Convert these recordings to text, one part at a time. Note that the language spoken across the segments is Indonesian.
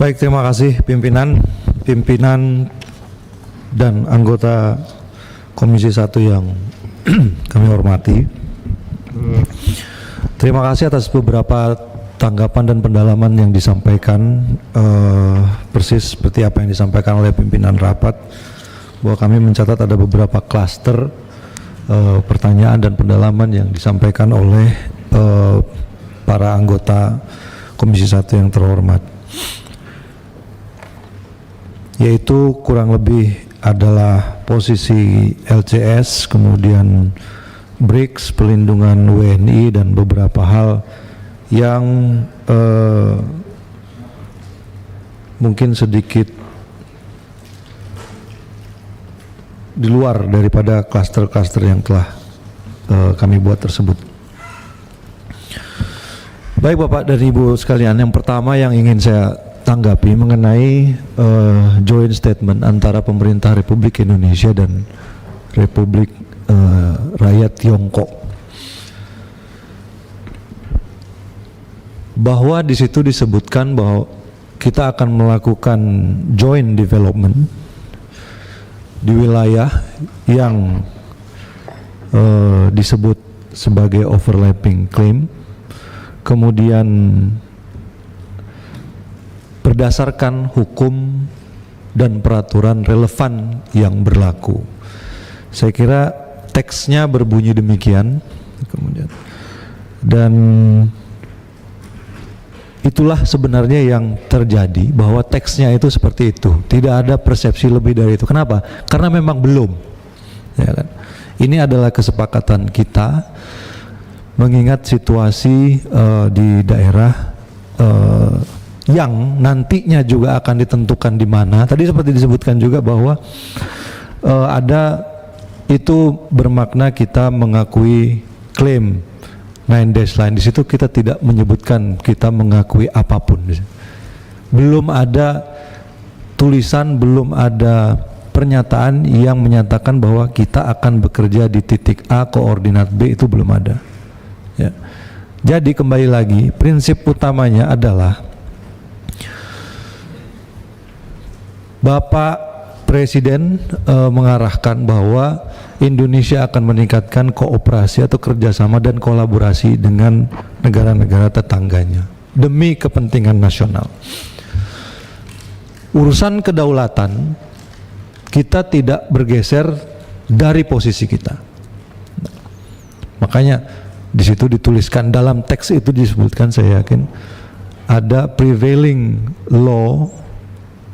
Baik, terima kasih pimpinan dan anggota Komisi 1 yang kami hormati. Terima kasih atas beberapa tanggapan dan pendalaman yang disampaikan, persis seperti apa yang disampaikan oleh pimpinan rapat, bahwa kami mencatat ada beberapa klaster pertanyaan dan pendalaman yang disampaikan oleh para anggota Komisi 1 yang terhormat, yaitu kurang lebih adalah posisi LCS, kemudian BRICS, pelindungan WNI, dan beberapa hal yang mungkin sedikit di luar daripada klaster-klaster yang telah kami buat tersebut. Baik Bapak dan Ibu sekalian, yang pertama yang ingin saya tanggapi mengenai joint statement antara pemerintah Republik Indonesia dan Republik Rakyat Tiongkok, bahwa di situ disebutkan bahwa kita akan melakukan joint development di wilayah yang disebut sebagai overlapping claim, kemudian berdasarkan hukum dan peraturan relevan yang berlaku. Saya kira teksnya berbunyi demikian, kemudian, dan itulah sebenarnya yang terjadi, bahwa teksnya itu seperti itu, tidak ada persepsi lebih dari itu. Kenapa? Karena memang belum, ya kan? Ini adalah kesepakatan kita mengingat situasi di daerah yang nantinya juga akan ditentukan di mana. Tadi seperti disebutkan juga bahwa ada itu bermakna kita mengakui klaim 9 dash line. Di situ kita tidak menyebutkan kita mengakui apapun. Belum ada tulisan, belum ada pernyataan yang menyatakan bahwa kita akan bekerja di titik A, koordinat B, itu belum ada. Ya. Jadi kembali lagi, prinsip utamanya adalah Bapak Presiden mengarahkan bahwa Indonesia akan meningkatkan kooperasi atau kerjasama dan kolaborasi dengan negara-negara tetangganya demi kepentingan nasional. Urusan kedaulatan kita tidak bergeser dari posisi kita. Makanya di situ dituliskan, dalam teks itu disebutkan, saya yakin ada prevailing law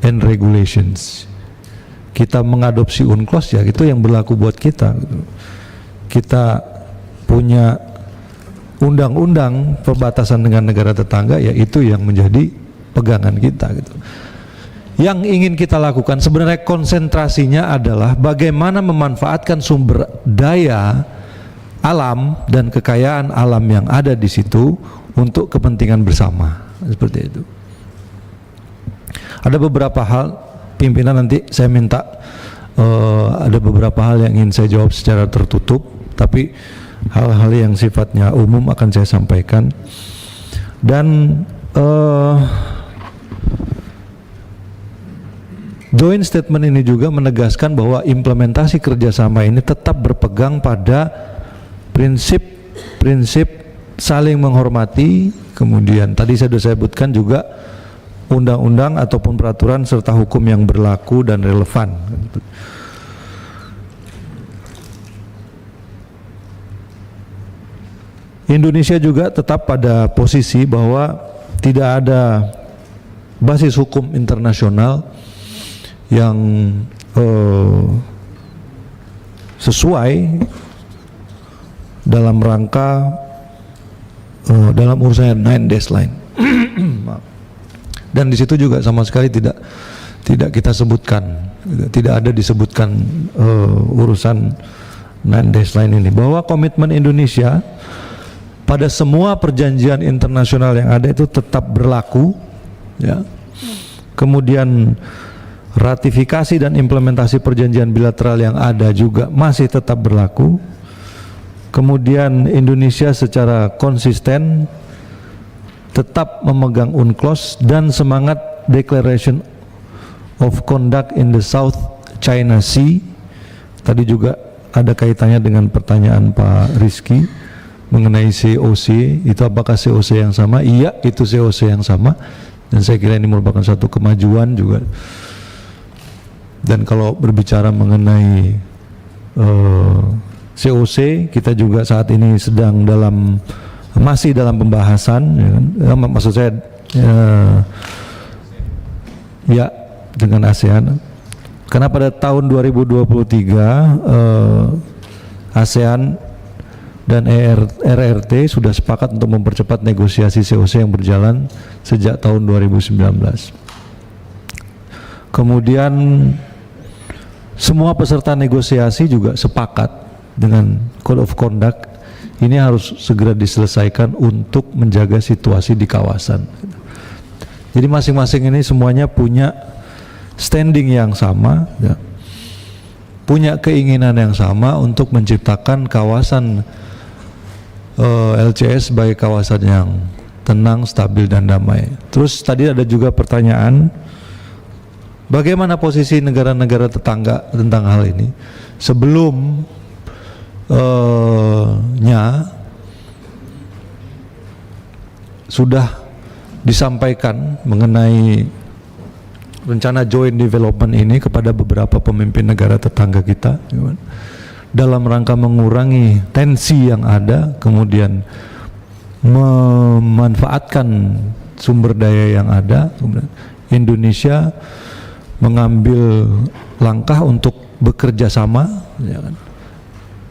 and regulations. Kita mengadopsi UNCLOS, ya itu yang berlaku buat kita. Kita punya undang-undang perbatasan dengan negara tetangga, ya itu yang menjadi pegangan kita gitu. Yang ingin kita lakukan sebenarnya konsentrasinya adalah bagaimana memanfaatkan sumber daya alam dan kekayaan alam yang ada di situ untuk kepentingan bersama, seperti itu. Ada beberapa hal, pimpinan nanti saya minta ada beberapa hal yang ingin saya jawab secara tertutup, tapi hal-hal yang sifatnya umum akan saya sampaikan. Dan joint statement ini juga menegaskan bahwa implementasi kerjasama ini tetap berpegang pada prinsip saling menghormati, kemudian tadi saya sudah sebutkan juga undang-undang ataupun peraturan serta hukum yang berlaku dan relevan. Indonesia juga tetap pada posisi bahwa tidak ada basis hukum internasional yang sesuai dalam rangka dalam urusan 9 dash line. Dan di situ juga sama sekali tidak kita sebutkan, tidak ada disebutkan urusan 9 dash line ini, bahwa komitmen Indonesia pada semua perjanjian internasional yang ada itu tetap berlaku, ya. Kemudian ratifikasi dan implementasi perjanjian bilateral yang ada juga masih tetap berlaku. Kemudian Indonesia secara konsisten tetap memegang UNCLOS dan semangat Declaration of Conduct in the South China Sea. Tadi juga ada kaitannya dengan pertanyaan Pak Rizky mengenai COC, itu apakah COC yang sama? Iya, itu COC yang sama, dan saya kira ini merupakan satu kemajuan juga. Dan kalau berbicara mengenai COC, kita juga saat ini masih dalam pembahasan, ya kan? Maksud saya ya dengan ASEAN, karena pada tahun 2023 ASEAN dan RRT sudah sepakat untuk mempercepat negosiasi COC yang berjalan sejak tahun 2019. Kemudian semua peserta negosiasi juga sepakat dengan Code of Conduct ini harus segera diselesaikan untuk menjaga situasi di kawasan. Jadi masing-masing ini semuanya punya standing yang sama, ya, punya keinginan yang sama untuk menciptakan kawasan LCS sebagai kawasan yang tenang, stabil, dan damai. Terus tadi ada juga pertanyaan, bagaimana posisi negara-negara tetangga tentang hal ini? Sebelumnya sudah disampaikan mengenai rencana joint development ini kepada beberapa pemimpin negara tetangga kita, dalam rangka mengurangi tensi yang ada, kemudian memanfaatkan sumber daya yang ada. Indonesia mengambil langkah untuk bekerja sama, ya kan?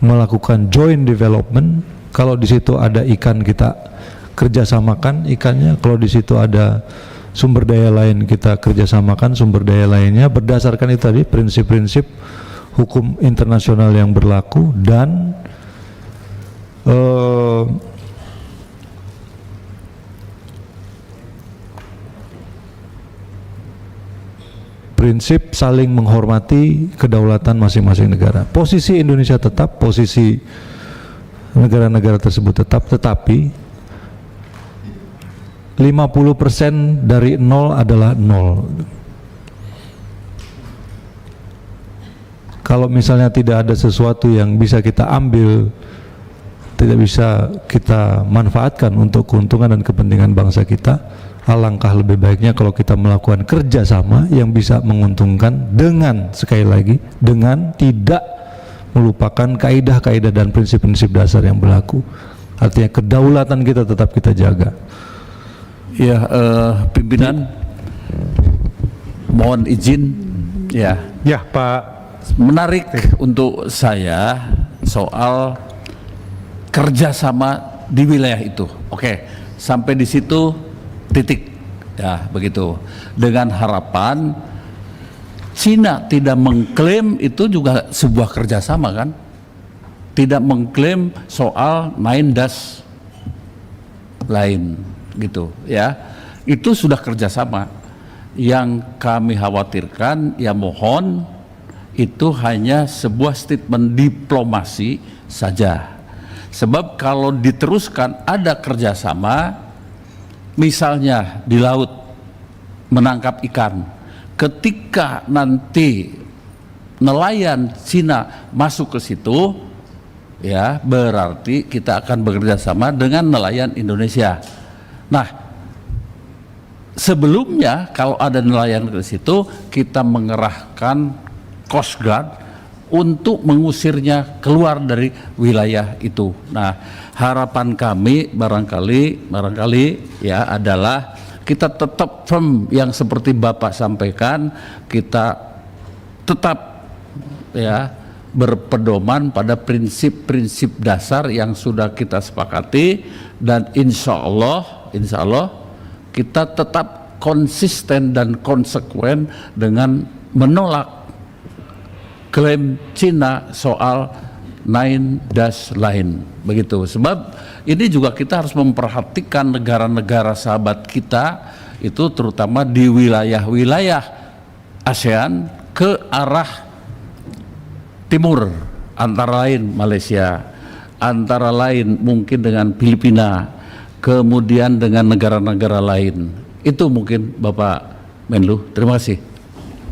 Melakukan joint development. Kalau di situ ada ikan, kita kerjasamakan ikannya. Kalau di situ ada sumber daya lain, kita kerjasamakan sumber daya lainnya, berdasarkan itu tadi prinsip-prinsip hukum internasional yang berlaku dan prinsip saling menghormati kedaulatan masing-masing negara. Posisi Indonesia tetap, posisi negara-negara tersebut tetap, tetapi 50% dari nol adalah nol. Kalau misalnya tidak ada sesuatu yang bisa kita ambil, tidak bisa kita manfaatkan untuk keuntungan dan kepentingan bangsa kita, alangkah lebih baiknya kalau kita melakukan kerjasama yang bisa menguntungkan dengan, sekali lagi, dengan tidak melupakan kaidah-kaidah dan prinsip-prinsip dasar yang berlaku. Artinya kedaulatan kita tetap kita jaga. Ya, pimpinan, mohon izin, ya. Ya, Pak. Menarik untuk saya soal kerjasama di wilayah itu. Oke, sampai di situ titik, ya begitu. Dengan harapan Cina tidak mengklaim itu juga sebuah kerjasama, kan? Tidak mengklaim soal 9 lain, gitu, ya. Itu sudah kerjasama. Yang kami khawatirkan, ya mohon itu hanya sebuah statement diplomasi saja. Sebab kalau diteruskan ada kerjasama, misalnya di laut menangkap ikan, ketika nanti nelayan Cina masuk ke situ, ya berarti kita akan bekerja sama dengan nelayan Indonesia. Nah, sebelumnya kalau ada nelayan ke situ, kita mengerahkan Coast Guard untuk mengusirnya keluar dari wilayah itu. Nah, harapan kami barangkali ya adalah kita tetap firm yang seperti Bapak sampaikan, kita tetap ya berpedoman pada prinsip-prinsip dasar yang sudah kita sepakati, dan insya Allah kita tetap konsisten dan konsekuen dengan menolak klaim Cina soal 9 lain, begitu. Sebab ini juga kita harus memperhatikan negara-negara sahabat kita itu, terutama di wilayah-wilayah ASEAN ke arah timur, antara lain Malaysia, antara lain mungkin dengan Filipina, kemudian dengan negara-negara lain. Itu mungkin Bapak Menlu. Terima kasih.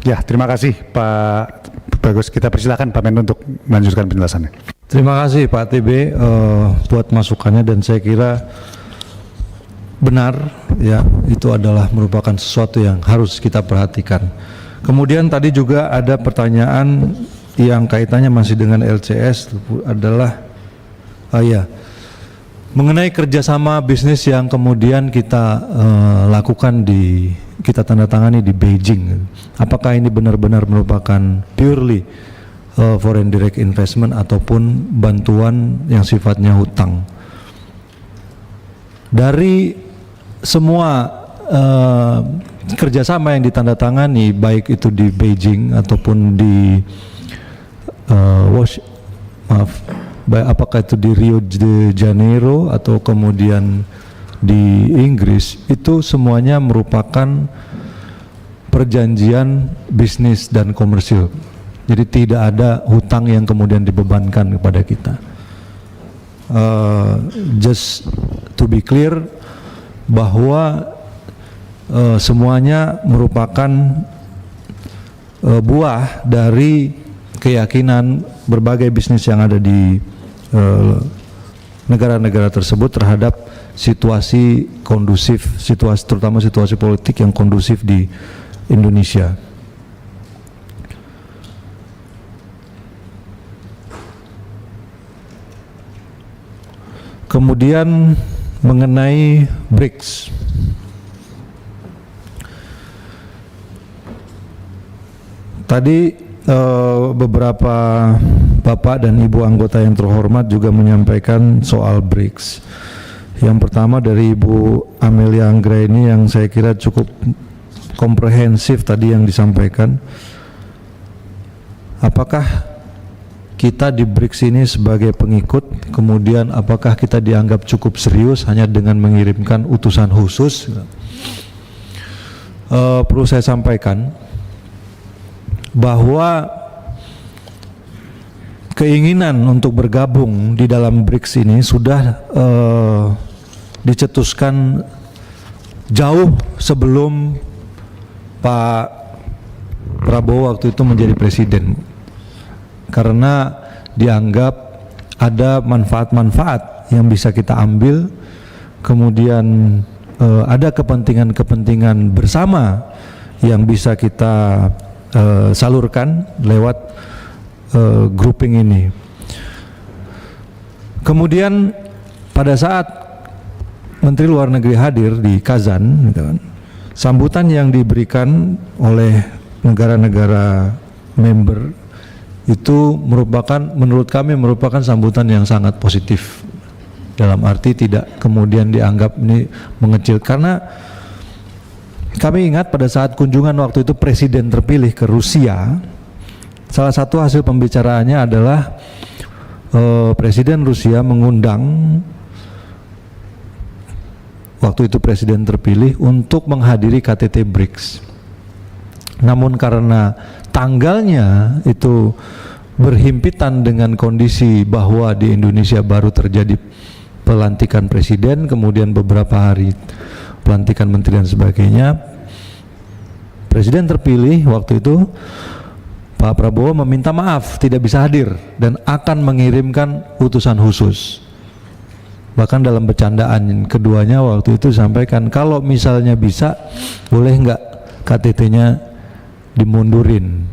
Ya, terima kasih Pak Bagus. Kita persilakan Pak Menlu untuk melanjutkan penjelasannya. Terima kasih Pak TB buat masukannya, dan saya kira benar ya, itu adalah merupakan sesuatu yang harus kita perhatikan. Kemudian tadi juga ada pertanyaan yang kaitannya masih dengan LCS adalah mengenai kerjasama bisnis yang kemudian kita lakukan kita tanda tangani di Beijing. Apakah ini benar-benar merupakan purely foreign direct investment ataupun bantuan yang sifatnya hutang? Dari semua kerjasama yang ditandatangani, baik itu di Beijing ataupun di apakah itu di Rio de Janeiro atau kemudian di Inggris, itu semuanya merupakan perjanjian bisnis dan komersil. Jadi tidak ada hutang yang kemudian dibebankan kepada kita. Just to be clear, bahwa semuanya merupakan buah dari keyakinan berbagai bisnis yang ada di negara-negara tersebut terhadap situasi kondusif, terutama situasi politik yang kondusif di Indonesia. Kemudian mengenai BRICS, tadi beberapa Bapak dan Ibu anggota yang terhormat juga menyampaikan soal BRICS. Yang pertama dari Ibu Amelia Anggraini yang saya kira cukup komprehensif tadi yang disampaikan. Apakah kita di BRICS ini sebagai pengikut, kemudian apakah kita dianggap cukup serius hanya dengan mengirimkan utusan khusus? Perlu saya sampaikan bahwa keinginan untuk bergabung di dalam BRICS ini sudah dicetuskan jauh sebelum Pak Prabowo waktu itu menjadi presiden, karena dianggap ada manfaat-manfaat yang bisa kita ambil, kemudian ada kepentingan-kepentingan bersama yang bisa kita salurkan lewat grouping ini. Kemudian pada saat Menteri Luar Negeri hadir di Kazan, gitu kan, sambutan yang diberikan oleh negara-negara member itu menurut kami merupakan sambutan yang sangat positif, dalam arti tidak kemudian dianggap ini mengecil, karena kami ingat pada saat kunjungan waktu itu presiden terpilih ke Rusia, salah satu hasil pembicaraannya adalah Presiden Rusia mengundang waktu itu presiden terpilih untuk menghadiri KTT BRICS. Namun karena tanggalnya itu berhimpitan dengan kondisi bahwa di Indonesia baru terjadi pelantikan presiden, kemudian beberapa hari pelantikan menteri dan sebagainya, presiden terpilih waktu itu Pak Prabowo meminta maaf tidak bisa hadir dan akan mengirimkan utusan khusus. Bahkan dalam bercandaan keduanya waktu itu sampaikan, kalau misalnya bisa boleh nggak KTT-nya dimundurin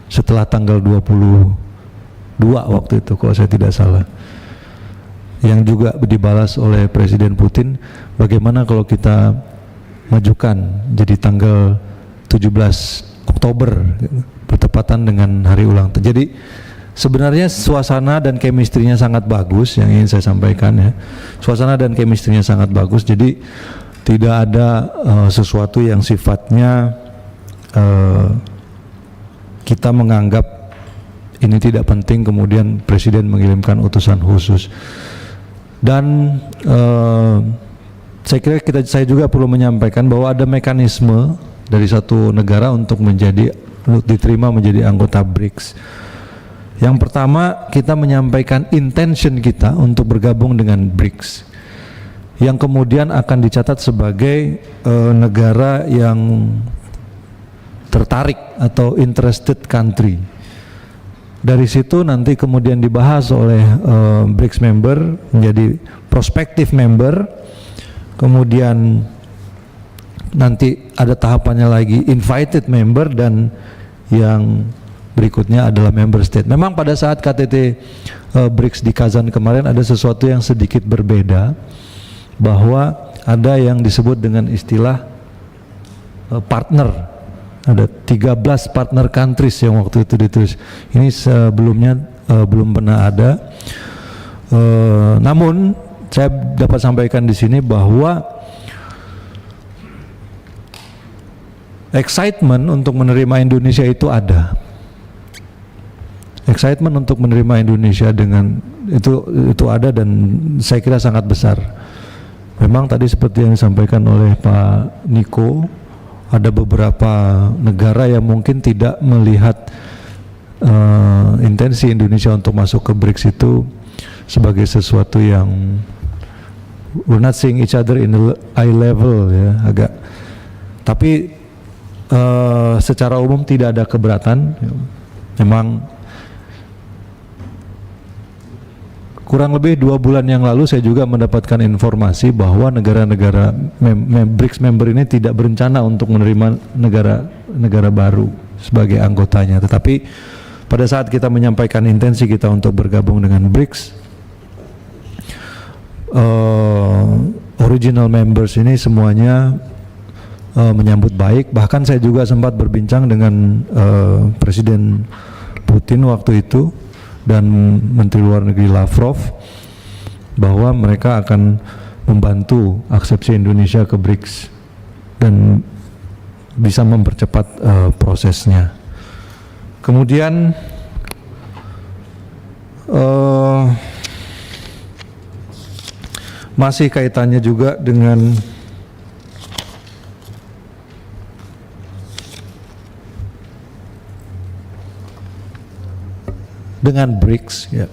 setelah tanggal 22 waktu itu kalau saya tidak salah. Yang juga dibalas oleh Presiden Putin, bagaimana kalau kita majukan jadi tanggal 17 Oktober bertepatan dengan hari ulang tahun. Jadi sebenarnya suasana dan chemistry-nya sangat bagus, yang ingin saya sampaikan ya. Suasana dan chemistry-nya sangat bagus, jadi tidak ada sesuatu yang sifatnya kita menganggap ini tidak penting kemudian presiden mengirimkan utusan khusus. Dan saya kira saya juga perlu menyampaikan bahwa ada mekanisme dari satu negara untuk diterima menjadi anggota BRICS. Yang pertama, kita menyampaikan intention kita untuk bergabung dengan BRICS, yang kemudian akan dicatat sebagai negara yang tertarik atau interested country. Dari situ nanti kemudian dibahas oleh BRICS member menjadi prospective member, kemudian nanti ada tahapannya lagi invited member, dan yang berikutnya adalah member state. Memang pada saat KTT BRICS di Kazan kemarin ada sesuatu yang sedikit berbeda, bahwa ada yang disebut dengan istilah partner. Ada 13 partner countries yang waktu itu ditulis. Ini sebelumnya belum pernah ada. Namun saya dapat sampaikan di sini bahwa excitement untuk menerima Indonesia itu ada. Excitement untuk menerima Indonesia dengan itu ada, dan saya kira sangat besar. Memang tadi seperti yang disampaikan oleh Pak Niko, ada beberapa negara yang mungkin tidak melihat intensi Indonesia untuk masuk ke BRICS itu sebagai sesuatu yang we're not seeing each other in the eye level, ya, agak. Tapi secara umum tidak ada keberatan. Memang kurang lebih 2 bulan yang lalu saya juga mendapatkan informasi bahwa negara-negara BRICS member ini tidak berencana untuk menerima negara baru sebagai anggotanya. Tetapi pada saat kita menyampaikan intensi kita untuk bergabung dengan BRICS, original members ini semuanya menyambut baik. Bahkan saya juga sempat berbincang dengan Presiden Putin waktu itu dan Menteri Luar Negeri Lavrov, bahwa mereka akan membantu aksepsi Indonesia ke BRICS dan bisa mempercepat prosesnya. Kemudian masih kaitannya juga dengan BRICS, ya.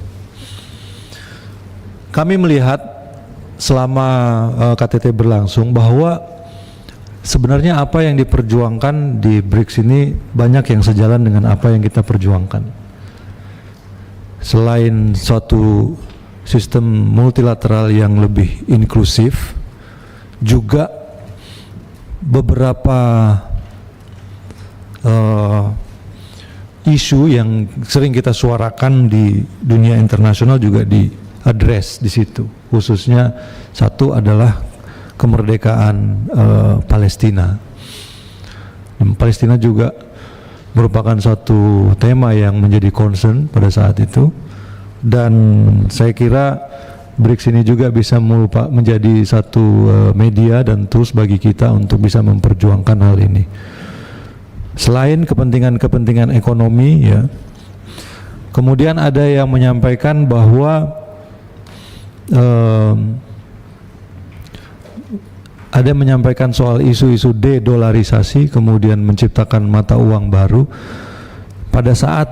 Kami melihat selama KTT berlangsung bahwa sebenarnya apa yang diperjuangkan di BRICS ini banyak yang sejalan dengan apa yang kita perjuangkan. Selain suatu sistem multilateral yang lebih inklusif, juga beberapa isu yang sering kita suarakan di dunia internasional juga diadres di situ. Khususnya satu adalah kemerdekaan Palestina. Dan Palestina juga merupakan suatu tema yang menjadi concern pada saat itu, dan saya kira BRICS ini juga bisa menjadi satu media dan tools bagi kita untuk bisa memperjuangkan hal ini. Selain kepentingan-kepentingan ekonomi, ya, kemudian ada yang menyampaikan bahwa ada yang menyampaikan soal isu-isu de-dolarisasi, kemudian menciptakan mata uang baru. Pada saat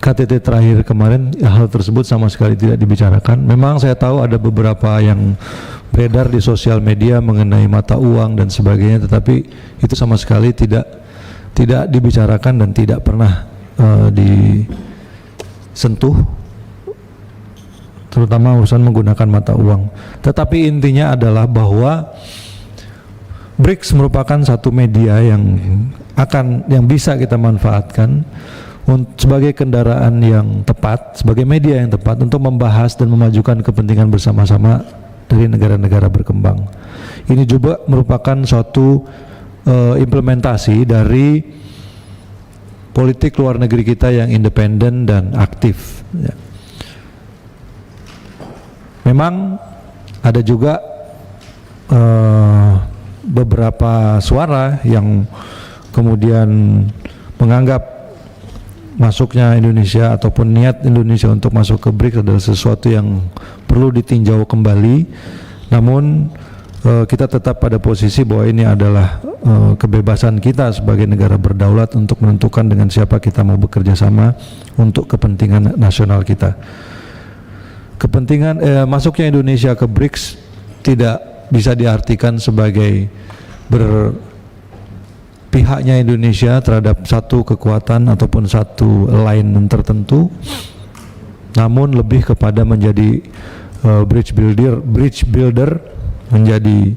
KTT terakhir kemarin, hal tersebut sama sekali tidak dibicarakan. Memang saya tahu ada beberapa yang beredar di sosial media mengenai mata uang dan sebagainya, tetapi itu sama sekali tidak dibicarakan dan tidak pernah disentuh, terutama urusan menggunakan mata uang. Tetapi intinya adalah bahwa BRICS merupakan satu media yang bisa kita manfaatkan sebagai kendaraan yang tepat, sebagai media yang tepat untuk membahas dan memajukan kepentingan bersama-sama dari negara-negara berkembang. Ini juga merupakan suatu implementasi dari politik luar negeri kita yang independen dan aktif, ya. Memang ada juga beberapa suara yang kemudian menganggap masuknya Indonesia ataupun niat Indonesia untuk masuk ke BRICS adalah sesuatu yang perlu ditinjau kembali. Namun kita tetap pada posisi bahwa ini adalah kebebasan kita sebagai negara berdaulat untuk menentukan dengan siapa kita mau bekerja sama untuk kepentingan nasional kita. Kepentingan masuknya Indonesia ke BRICS tidak bisa diartikan sebagai berpihak pihaknya Indonesia terhadap satu kekuatan ataupun satu line tertentu, namun lebih kepada menjadi bridge builder, menjadi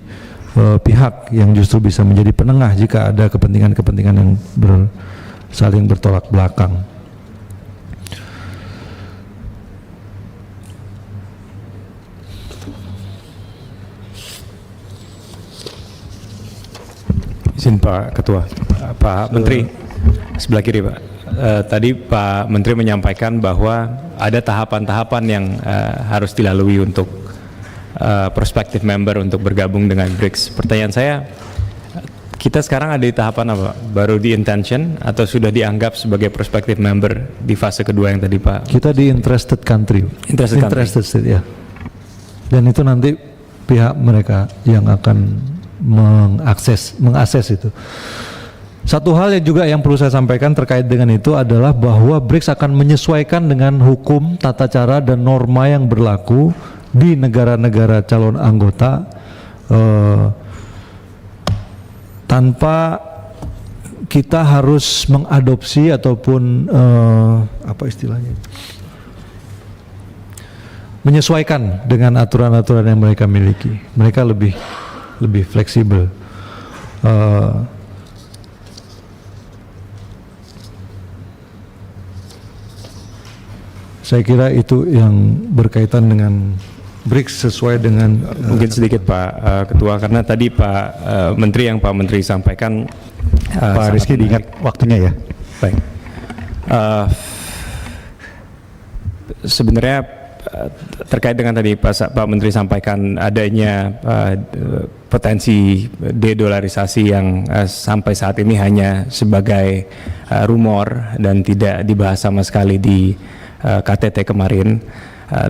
pihak yang justru bisa menjadi penengah jika ada kepentingan-kepentingan yang saling bertolak belakang. Izin Pak Ketua, Pak Menteri, sebelah kiri Pak. Tadi Pak Menteri menyampaikan bahwa ada tahapan-tahapan yang harus dilalui untuk prospective member untuk bergabung dengan BRICS. Pertanyaan saya, kita sekarang ada di tahapan apa? Baru di intention atau sudah dianggap sebagai prospective member di fase kedua yang tadi Pak? Kita di interested country. Interested state, ya. Dan itu nanti pihak mereka yang akan mengakses itu. Satu hal yang juga yang perlu saya sampaikan terkait dengan itu adalah bahwa BRICS akan menyesuaikan dengan hukum, tata cara dan norma yang berlaku di negara-negara calon anggota tanpa kita harus mengadopsi ataupun apa istilahnya, menyesuaikan dengan aturan-aturan yang mereka miliki. Mereka lebih fleksibel. Saya kira itu yang berkaitan dengan BRICS sesuai dengan mungkin sedikit Pak Ketua, karena tadi Pak Menteri yang Pak Menteri sampaikan Pak Rizky diingat waktunya ya. Baik. Sebenarnya terkait dengan tadi Pak Menteri sampaikan adanya potensi dedolarisasi yang sampai saat ini hanya sebagai rumor dan tidak dibahas sama sekali di KTT kemarin,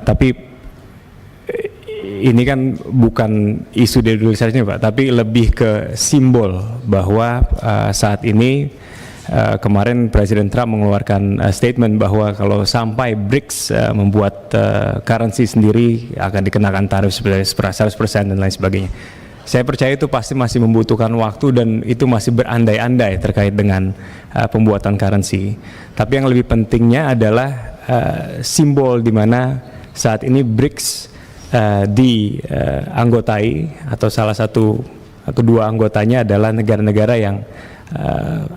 tapi ini kan bukan isu dedolarisasinya Pak, tapi lebih ke simbol bahwa saat ini kemarin Presiden Trump mengeluarkan statement bahwa kalau sampai BRICS membuat currency sendiri akan dikenakan tarif 100% dan lain sebagainya. Saya percaya itu pasti masih membutuhkan waktu dan itu masih berandai-andai terkait dengan pembuatan currency. Tapi yang lebih pentingnya adalah simbol di mana saat ini BRICS dianggotai atau salah satu atau dua anggotanya adalah negara-negara yang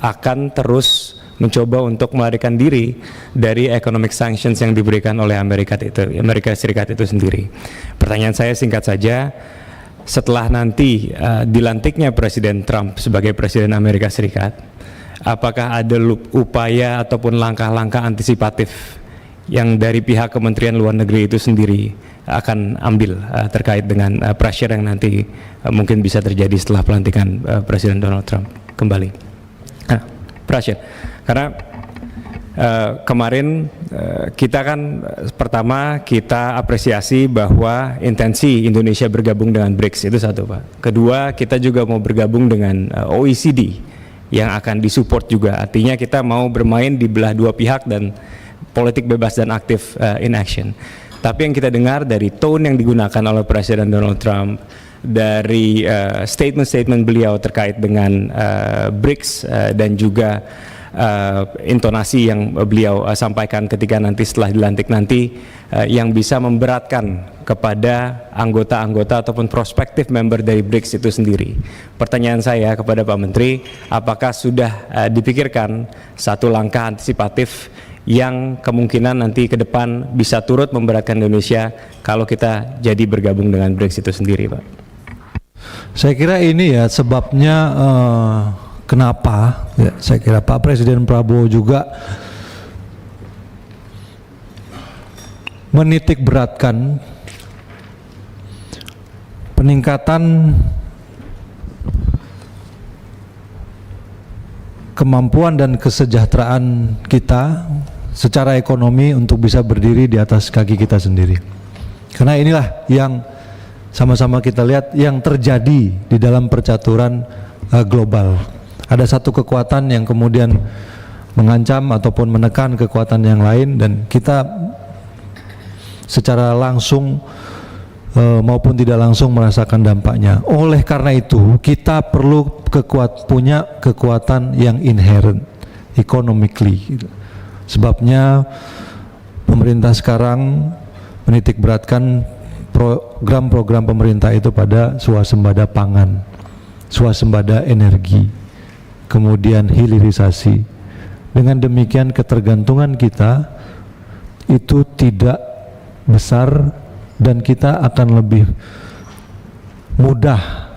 akan terus mencoba untuk melarikan diri dari economic sanctions yang diberikan oleh Amerika Serikat itu sendiri. Pertanyaan saya singkat saja, setelah nanti dilantiknya Presiden Trump sebagai Presiden Amerika Serikat, apakah ada upaya ataupun langkah-langkah antisipatif yang dari pihak Kementerian Luar Negeri itu sendiri akan ambil terkait dengan pressure yang nanti mungkin bisa terjadi setelah pelantikan Presiden Donald Trump kembali? Pressure, karena kemarin kita kan pertama kita apresiasi bahwa intensi Indonesia bergabung dengan BRICS itu satu Pak. Kedua, kita juga mau bergabung dengan OECD yang akan disupport juga. Artinya kita mau bermain di belah dua pihak dan politik bebas dan aktif in action. Tapi yang kita dengar dari tone yang digunakan oleh Presiden Donald Trump, dari statement-statement beliau terkait dengan BRICS dan juga intonasi yang beliau sampaikan ketika nanti setelah dilantik nanti yang bisa memberatkan kepada anggota-anggota ataupun prospektif member dari BRICS itu sendiri. Pertanyaan saya kepada Pak Menteri, apakah sudah dipikirkan satu langkah antisipatif yang kemungkinan nanti ke depan bisa turut memberatkan Indonesia kalau kita jadi bergabung dengan BRICS itu sendiri Pak? Saya kira ini ya sebabnya kenapa ya, saya kira Pak Presiden Prabowo juga menitik beratkan peningkatan kemampuan dan kesejahteraan kita secara ekonomi untuk bisa berdiri di atas kaki kita sendiri. Karena inilah yang sama-sama kita lihat yang terjadi di dalam percaturan global. Ada satu kekuatan yang kemudian mengancam ataupun menekan kekuatan yang lain dan kita secara langsung maupun tidak langsung merasakan dampaknya. Oleh karena itu, kita perlu punya kekuatan yang inherent economically. Sebabnya pemerintah sekarang menitik beratkan program-program pemerintah itu pada swasembada pangan, swasembada energi, kemudian hilirisasi. Dengan demikian ketergantungan kita itu tidak besar dan kita akan lebih mudah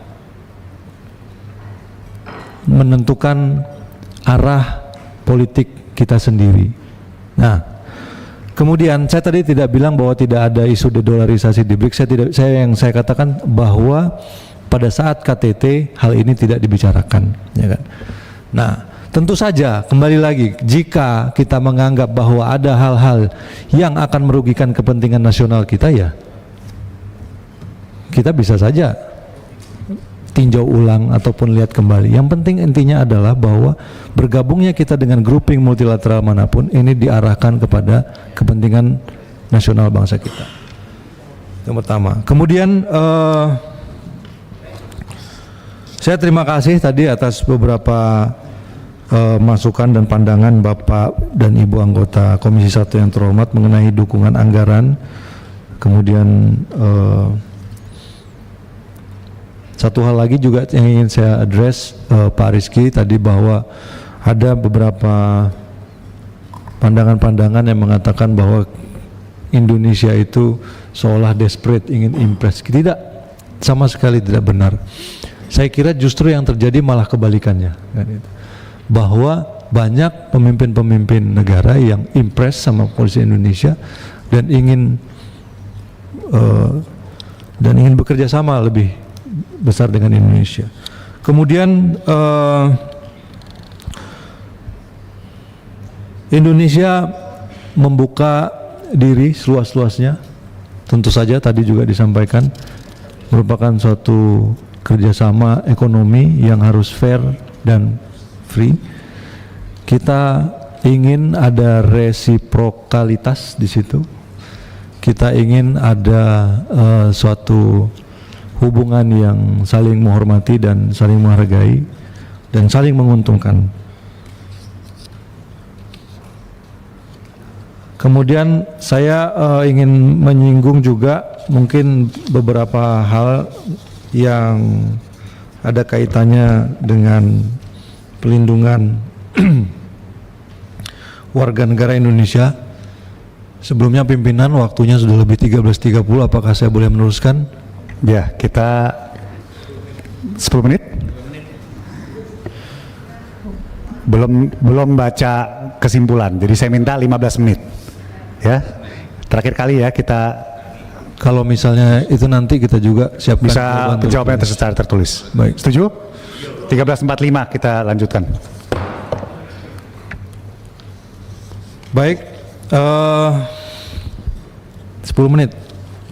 menentukan arah politik kita sendiri. Nah, kemudian saya tadi tidak bilang bahwa tidak ada isu dedolarisasi di BRICS. Saya katakan bahwa pada saat KTT hal ini tidak dibicarakan, ya kan. Nah, tentu saja kembali lagi, jika kita menganggap bahwa ada hal-hal yang akan merugikan kepentingan nasional kita, ya kita bisa saja tinjau ulang ataupun lihat kembali. Yang penting intinya adalah bahwa bergabungnya kita dengan grouping multilateral manapun ini diarahkan kepada kepentingan nasional bangsa kita. Yang pertama. Kemudian saya terima kasih tadi atas beberapa masukan dan pandangan Bapak dan Ibu anggota Komisi 1 yang terhormat mengenai dukungan anggaran. Kemudian satu hal lagi juga yang ingin saya address Pak Rizky tadi, bahwa ada beberapa pandangan-pandangan yang mengatakan bahwa Indonesia itu seolah desperate ingin impress. Tidak, sama sekali tidak benar. Saya kira justru yang terjadi malah kebalikannya, kan itu. Bahwa banyak pemimpin-pemimpin negara yang impress sama polisi Indonesia dan ingin bekerja sama lebih besar dengan Indonesia. Kemudian Indonesia membuka diri seluas-luasnya, tentu saja tadi juga disampaikan merupakan suatu kerjasama ekonomi yang harus fair dan free. Kita ingin ada resiprokalitas di situ. Kita ingin ada suatu hubungan yang saling menghormati dan saling menghargai dan saling menguntungkan. Kemudian saya ingin menyinggung juga mungkin beberapa hal yang ada kaitannya dengan pelindungan warga negara Indonesia. Sebelumnya pimpinan, waktunya sudah lebih 13.30, apakah saya boleh meneruskan? Ya, kita 10 menit. Belum baca kesimpulan, jadi saya minta 15 menit. Ya, terakhir kali ya kita. Kalau misalnya itu nanti kita juga siapkan bisa jawabannya secara tertulis. Baik. Setuju? 13.45 kita lanjutkan. Baik, 10 menit.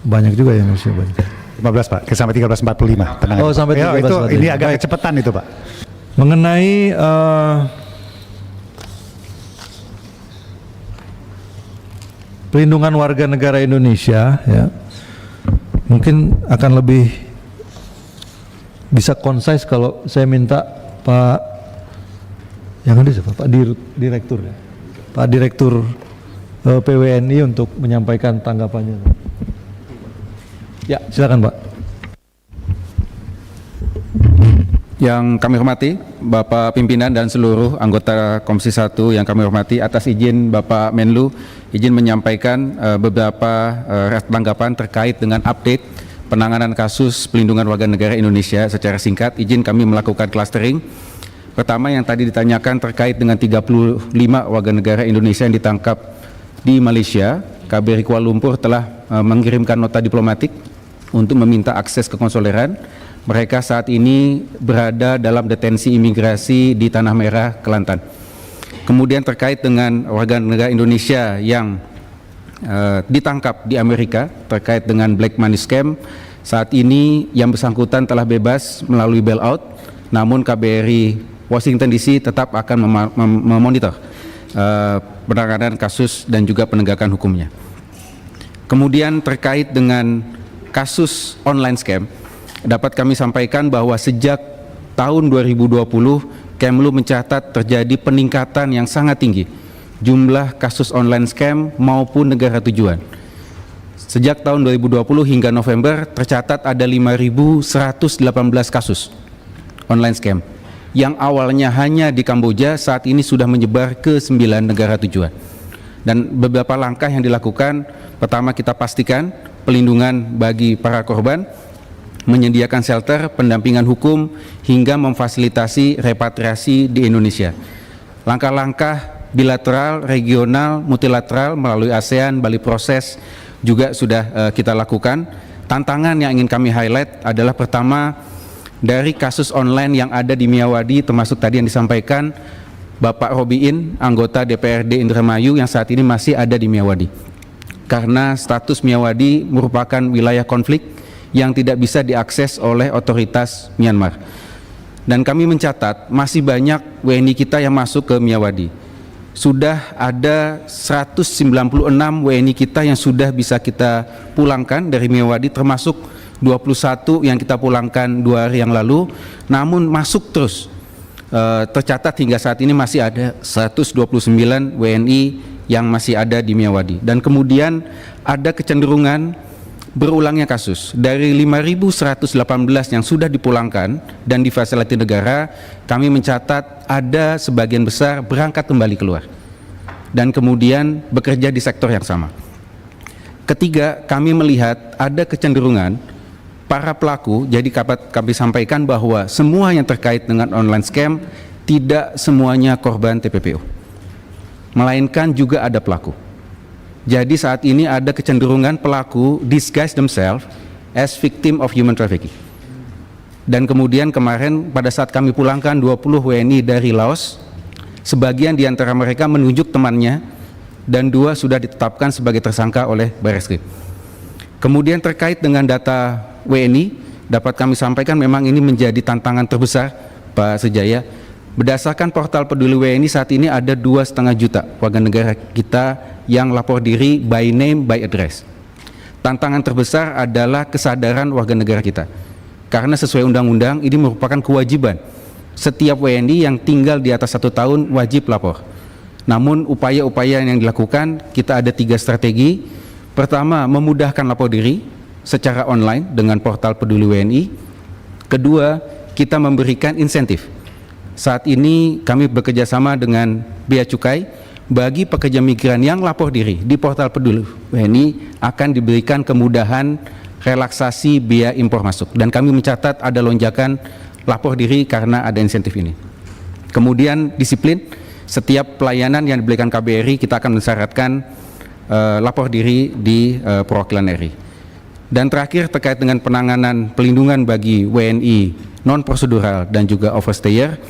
Banyak juga ya masih banyak. 15 Pak, sampai 13.45. Tenang. Oh, sampai 13.45. Itu ini agak Baik. kecepatan itu Pak. Mengenai pelindungan warga negara Indonesia, ya, mungkin akan lebih bisa concise kalau saya minta Pak, yang ada siapa? Pak Direktur, ya? Pak Direktur PWNI untuk menyampaikan tanggapannya. Ya, silakan Pak. Yang kami hormati Bapak Pimpinan dan seluruh anggota Komisi 1 yang kami hormati, atas izin Bapak Menlu, izin menyampaikan beberapa tanggapan terkait dengan update penanganan kasus pelindungan warga negara Indonesia secara singkat. Izin kami melakukan clustering. Pertama, yang tadi ditanyakan terkait dengan 35 warga negara Indonesia yang ditangkap di Malaysia. KBRI Kuala Lumpur telah mengirimkan nota diplomatik untuk meminta akses ke konsuleran. Mereka saat ini berada dalam detensi imigrasi di Tanah Merah, Kelantan. Kemudian terkait dengan warga negara Indonesia yang ditangkap di Amerika terkait dengan black money scam, saat ini yang bersangkutan telah bebas melalui bailout, namun KBRI Washington DC tetap akan memonitor penanganan kasus dan juga penegakan hukumnya. Kemudian terkait dengan kasus online scam, dapat kami sampaikan bahwa sejak tahun 2020 Kemlu mencatat terjadi peningkatan yang sangat tinggi jumlah kasus online scam maupun negara tujuan. Sejak tahun 2020 hingga November tercatat ada 5.118 kasus online scam yang awalnya hanya di Kamboja, saat ini sudah menyebar ke 9 negara tujuan. Dan beberapa langkah yang dilakukan, pertama kita pastikan pelindungan bagi para korban, menyediakan shelter, pendampingan hukum, hingga memfasilitasi repatriasi di Indonesia. Langkah-langkah bilateral, regional, multilateral melalui ASEAN, Bali Proses juga sudah kita lakukan. Tantangan yang ingin kami highlight adalah pertama, dari kasus online yang ada di Miyawadi, termasuk tadi yang disampaikan Bapak Robiin, anggota DPRD Indramayu yang saat ini masih ada di Miyawadi. Karena status Miyawadi merupakan wilayah konflik yang tidak bisa diakses oleh otoritas Myanmar. Dan kami mencatat masih banyak WNI kita yang masuk ke Miyawadi. Sudah ada 196 WNI kita yang sudah bisa kita pulangkan dari Miyawadi, termasuk 21 yang kita pulangkan 2 hari yang lalu, namun masuk terus. Tercatat hingga saat ini masih ada 129 WNI yang masih ada di Miyawadi. Dan kemudian ada kecenderungan berulangnya kasus. Dari 5.118 yang sudah dipulangkan dan difasilitasi negara, kami mencatat ada sebagian besar berangkat kembali keluar dan kemudian bekerja di sektor yang sama. Ketiga, kami melihat ada kecenderungan para pelaku, jadi kami sampaikan bahwa semua yang terkait dengan online scam tidak semuanya korban TPPO, melainkan juga ada pelaku. Jadi saat ini ada kecenderungan pelaku disguise themselves as victim of human trafficking. Dan kemudian kemarin pada saat kami pulangkan 20 WNI dari Laos, sebagian di antara mereka menunjuk temannya dan 2 sudah ditetapkan sebagai tersangka oleh Barreskrim. Kemudian terkait dengan data WNI, dapat kami sampaikan memang ini menjadi tantangan terbesar Pak Sejaya. Berdasarkan portal Peduli WNI saat ini ada 2,5 juta warga negara kita yang lapor diri by name, by address. Tantangan terbesar adalah kesadaran warga negara kita. Karena sesuai undang-undang ini merupakan kewajiban. Setiap WNI yang tinggal di atas 1 tahun wajib lapor. Namun upaya-upaya yang dilakukan, kita ada 3 strategi. Pertama, memudahkan lapor diri secara online dengan portal Peduli WNI. Kedua, kita memberikan insentif. Saat ini kami bekerjasama dengan Bea Cukai, bagi pekerja migran yang lapor diri di portal Peduli WNI akan diberikan kemudahan relaksasi biaya impor masuk, dan kami mencatat ada lonjakan lapor diri karena ada insentif ini. Kemudian disiplin, setiap pelayanan yang diberikan KBRI kita akan mensyaratkan lapor diri di perwakilan RI. Dan terakhir terkait dengan penanganan pelindungan bagi WNI non prosedural dan juga overstayer,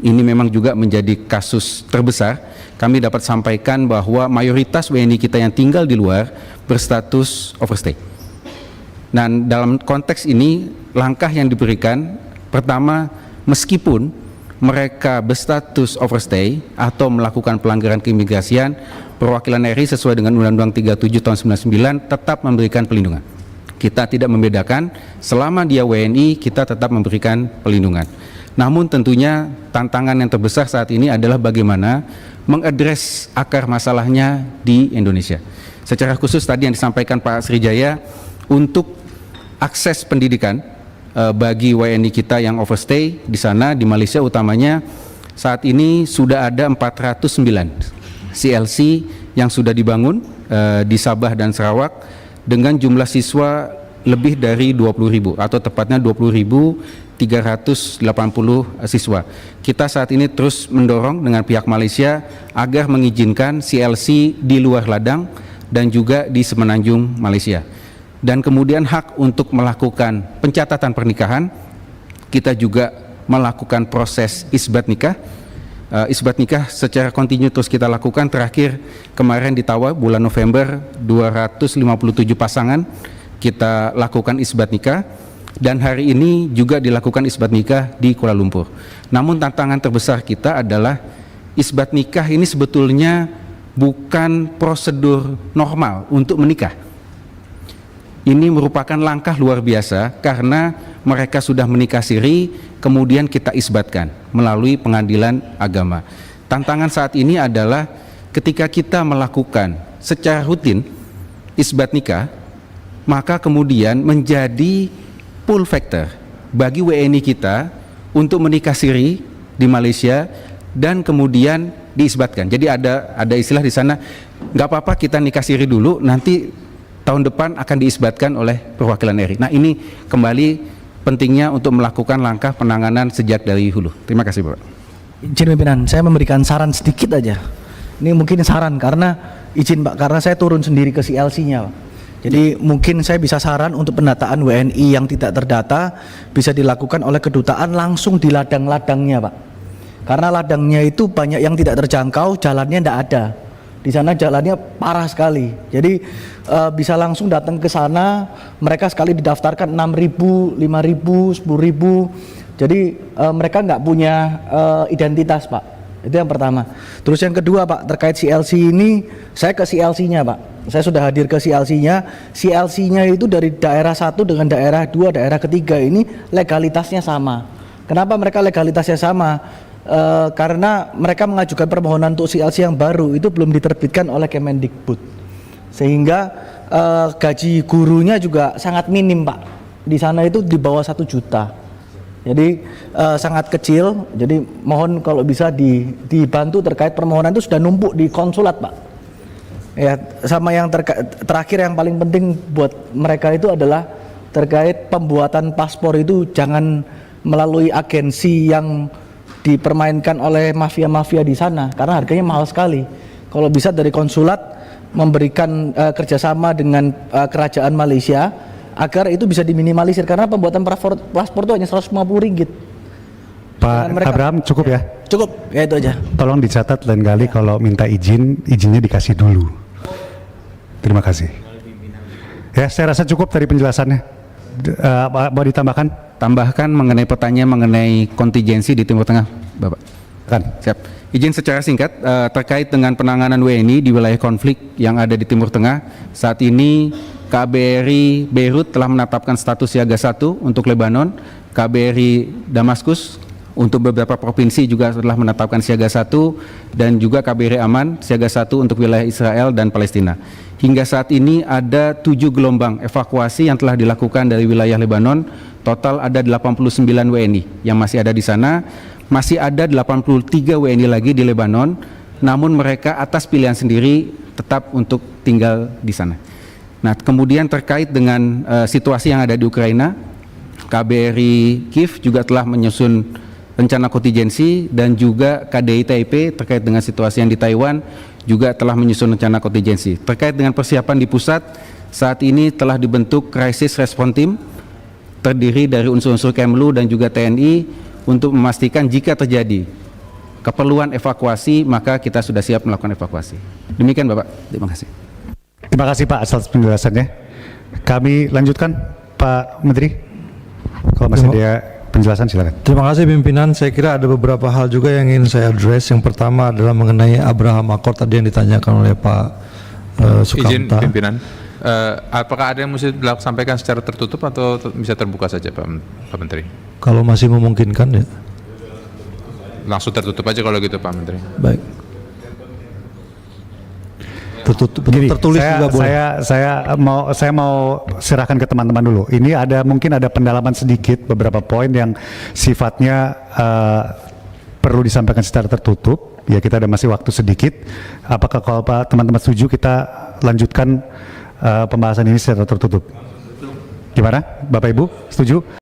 ini memang juga menjadi kasus terbesar. Kami dapat sampaikan bahwa mayoritas WNI kita yang tinggal di luar berstatus overstay. Dan dalam konteks ini, langkah yang diberikan, pertama, meskipun mereka berstatus overstay atau melakukan pelanggaran keimigrasian, perwakilan RI sesuai dengan Undang-Undang 37 tahun 99 tetap memberikan pelindungan. Kita tidak membedakan, selama dia WNI kita tetap memberikan pelindungan. Namun tentunya tantangan yang terbesar saat ini adalah bagaimana mengadres akar masalahnya di Indonesia. Secara khusus tadi yang disampaikan Pak Srijaya, untuk akses pendidikan bagi WNI kita yang overstay di sana, di Malaysia utamanya, saat ini sudah ada 409 CLC yang sudah dibangun di Sabah dan Sarawak dengan jumlah siswa lebih dari 20.000 atau tepatnya 20.380 siswa. Kita saat ini terus mendorong dengan pihak Malaysia agar mengizinkan CLC di luar ladang dan juga di Semenanjung Malaysia. Dan kemudian hak untuk melakukan pencatatan pernikahan, kita juga melakukan proses isbat nikah. Isbat nikah secara kontinu terus kita lakukan. Terakhir kemarin di Tawa bulan November 257 pasangan kita lakukan isbat nikah, dan hari ini juga dilakukan isbat nikah di Kuala Lumpur. Namun tantangan terbesar kita adalah isbat nikah ini sebetulnya bukan prosedur normal untuk menikah. ini merupakan langkah luar biasa karena mereka sudah menikah siri, kemudian kita isbatkan melalui pengadilan agama. Tantangan saat ini adalah ketika kita melakukan secara rutin isbat nikah, maka kemudian menjadi pull factor bagi WNI kita untuk menikah siri di Malaysia dan kemudian diisbatkan. Jadi ada istilah di sana, nggak apa-apa kita nikah siri dulu, nanti tahun depan akan diisbatkan oleh perwakilan RI. Nah, ini kembali pentingnya untuk melakukan langkah penanganan sejak dari hulu. Terima kasih, Bapak. Izin pimpinan, saya memberikan saran sedikit aja. Ini mungkin saran karena izin Pak, karena saya turun sendiri ke CLC-nya Pak. Jadi mungkin saya bisa saran untuk pendataan WNI yang tidak terdata bisa dilakukan oleh kedutaan langsung di ladang-ladangnya Pak. Karena ladangnya itu banyak yang tidak terjangkau, jalannya tidak ada. Di sana jalannya parah sekali. Jadi bisa langsung datang ke sana, mereka sekali didaftarkan 6.000, 5.000, 10.000. Jadi mereka nggak punya identitas Pak. Itu yang pertama. Terus yang kedua Pak, terkait CLC ini, saya ke CLC-nya Pak. Saya sudah hadir ke CLC-nya. CLC-nya itu dari daerah 1 dengan daerah 2, daerah ketiga ini legalitasnya sama. Kenapa mereka legalitasnya sama? Karena mereka mengajukan permohonan untuk CLC yang baru itu belum diterbitkan oleh Kemendikbud, sehingga gaji gurunya juga sangat minim Pak. Di sana itu di bawah 1 juta, jadi sangat kecil. Jadi mohon kalau bisa dibantu terkait permohonan itu sudah numpuk di konsulat Pak. Ya, sama yang terakhir yang paling penting buat mereka itu adalah terkait pembuatan paspor itu jangan melalui agensi yang dipermainkan oleh mafia-mafia di sana karena harganya mahal sekali. Kalau bisa dari konsulat memberikan kerjasama dengan kerajaan Malaysia agar itu bisa diminimalisir karena pembuatan paspor itu hanya Rp150. Pak Abraham cukup ya? Cukup, ya itu aja. Tolong dicatat lain kali kalau minta izinnya dikasih dulu. Terima kasih. Ya, saya rasa cukup dari penjelasannya. Mau ditambahkan? Tambahkan mengenai pertanyaan mengenai kontingensi di Timur Tengah, Bapak. Kan. Siap. Izin secara singkat terkait dengan penanganan WNI di wilayah konflik yang ada di Timur Tengah. Saat ini KBRI Beirut telah menetapkan status siaga 1 untuk Lebanon, KBRI Damaskus untuk beberapa provinsi juga telah menetapkan siaga 1, dan juga KBRI Aman siaga 1 untuk wilayah Israel dan Palestina. Hingga saat ini ada 7 gelombang evakuasi yang telah dilakukan dari wilayah Lebanon. Total ada 89 WNI yang masih ada di sana. Masih ada 83 WNI lagi di Lebanon, namun mereka atas pilihan sendiri tetap untuk tinggal di sana. Nah, kemudian terkait dengan situasi yang ada di Ukraina, KBRI Kiev juga telah menyusun rencana kontingensi, dan juga KDI Taipei terkait dengan situasi yang di Taiwan juga telah menyusun rencana kontingensi. Terkait dengan persiapan di pusat, saat ini telah dibentuk Crisis Response Team terdiri dari unsur-unsur Kemlu dan juga TNI untuk memastikan jika terjadi keperluan evakuasi maka kita sudah siap melakukan evakuasi. Demikian Bapak, terima kasih. Terima kasih Pak atas penjelasannya. Kami lanjutkan Pak Menteri. Kalau masih ada penjelasan silakan. Terima kasih pimpinan. Saya kira ada beberapa hal juga yang ingin saya address. Yang pertama adalah mengenai Abraham Accord tadi yang ditanyakan oleh Pak Sukamta. Izin pimpinan. Apakah ada yang mesti disampaikan secara tertutup atau bisa terbuka saja Pak Menteri? Kalau masih memungkinkan ya. Langsung tertutup aja kalau gitu Pak Menteri. Baik. Tertulis juga boleh. Saya mau serahkan ke teman-teman dulu. Ini mungkin ada pendalaman sedikit beberapa poin yang sifatnya perlu disampaikan secara tertutup. Ya, kita ada masih waktu sedikit. Apakah kalau Pak teman-teman setuju kita lanjutkan pembahasan ini secara tertutup? Gimana? Bapak Ibu setuju?